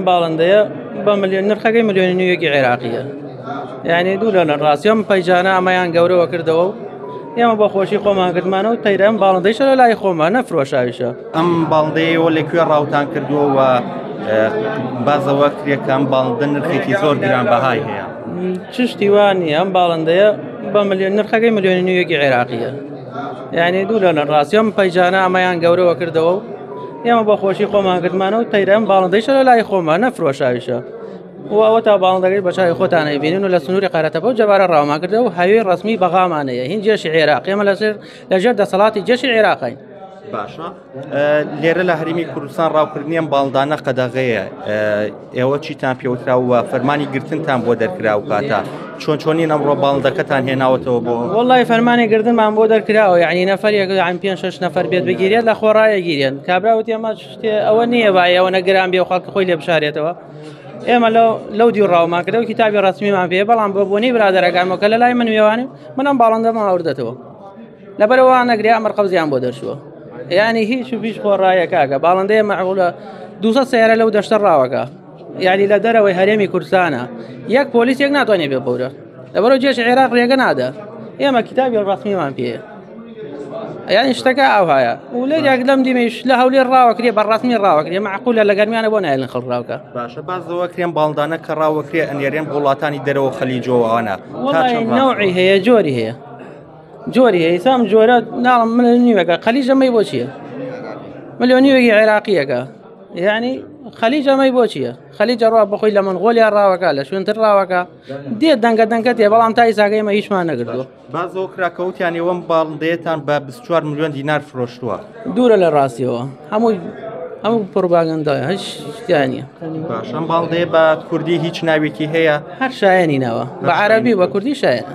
باڵندەیە بە نرخەکەی ملیۆنی نوێیەکی عێراقیە، یعنی دوو لە ڕاست ئەم پەیجانە ئەمەیان گەورەوە کردەوە و ئێمە بە خۆشی خۆمان کردمانەوە تەیرە ئەم باڵندەیشە لە لای خۆمان نەفرۆشاویشە. ئەم باڵندەیەوە لەکوێ ڕاوتان کردووە بازەوە کرێکەکەم باڵندە نرخێکی زۆر گرانبەهای هەیە. چشتی وانی ئەم باڵندەیە بە نرخەکەی ملیۆنی نوێیەکی عێراقیە، یعنی دوو لە ڕاستی ئەم پەیجانە ئەمەیان گەورەوە کردەوە و ئێمە بە خۆشی خۆمان کردمانەوە تەیرە ئەم باڵندەیشە لە لای خۆمان نەفرۆشاویشە و ئەوە تا باڵندەکەی بە چاوی خۆتان ئەیبینن و لە سنووری قەرەتەپە و جەبارە ڕاومان کردەوە و هەوێی ڕەسمی بەغامانەیە هین جێشی عێراق، ئێمە لەژێر دەسەڵاتی جێشی عێراقین. باشە لێرە لە هەرێمی کوردستان ڕاوکردنی ئەم باڵندانە قەدەغەیە، ئێوە چیتان پێوتراوە فەرمانی گرتنتان بۆ دەرکرا و کاتە چۆنین ئەمڕۆ باڵندەکەتان هێناوەتەوە بۆ؟ وەڵڵی فەرمانی گرتنمان بۆ دەرکراوە، یعنی نەفەرێک عن 5-6 نەفەر بێت بگیرێت لە خۆڕایە گیرێن کابراوت ئێمە ئەوە نییە وایە ئەوە نەگران بێ و خەڵکی خۆی لێ بشارێتەوە. ئێمە لەو دی ڕاومان کردەوە کتابی ڕسمیمان پێ، بەڵام بە بۆنی برادەرەکانمە کە لە لای من وێوانم منم باڵندەمان ئەوردەتەوە لەبەرەوە نەگریا ئەمەر قەوزیان بۆ دەرچووە، یعنی هیچ و پیش خۆڕایە کاکە باڵندەیە مەعقولە 200 سیارە لەو دەشتە ڕاوەکە، یعنی لە دەرەوەی هەرێمی کوردستانە یەک پۆلیسێک ناتوانێت بێ بەورە لەبەرەوە جێش عێراق ڕێگە نادا، ئێمە کتابی ڕسمیمان پێ، یعنی شتەکە ئەوهایە و لێرێک لەم دیمەش لە هەولێر ڕاوەکرێ بە ڕسمی ڕاوەکرێ مەعقولە لە گەرمیانە بۆ نایڵن خەڵڕاوکە. باشە بازەوە کرێن باڵندانە کە ڕاوەکرێ ئەنێرێن وڵاتانی دەرەوە خەلیجەوەوانە نەوعی هەیە جۆری هەیە جۆری هەیە سام جۆرە ناڵم ملیۆنیوەکە خەلیجەمەی بۆ چییە؟ ملیۆنیوەکی عێراقیەکە، یعنی خەلیجەمەی بۆ چییە؟ خەلیجە ڕوا بەخۆی لە منغۆلیا ڕاوەکە لە شوێنتر ڕاوەکە دێت دەنگە تێ، بەڵام تا ئیساگە ئێمە هیچمان نەکردووە. بازەوە کراکەوتیان ئێوەم باڵندەیەتان بە 24 ملیۆن دینار فرۆشتووە. دوورە لە ڕاستیەوە هەموو پڕۆپاگەندایە هیچ شتیان نییە. باش ئەم باڵندەیە بە کوردی هیچ ناوێکی هەیە؟ هەر شایەنی ناوە بە عەرەبی بە کوردی شایەنە.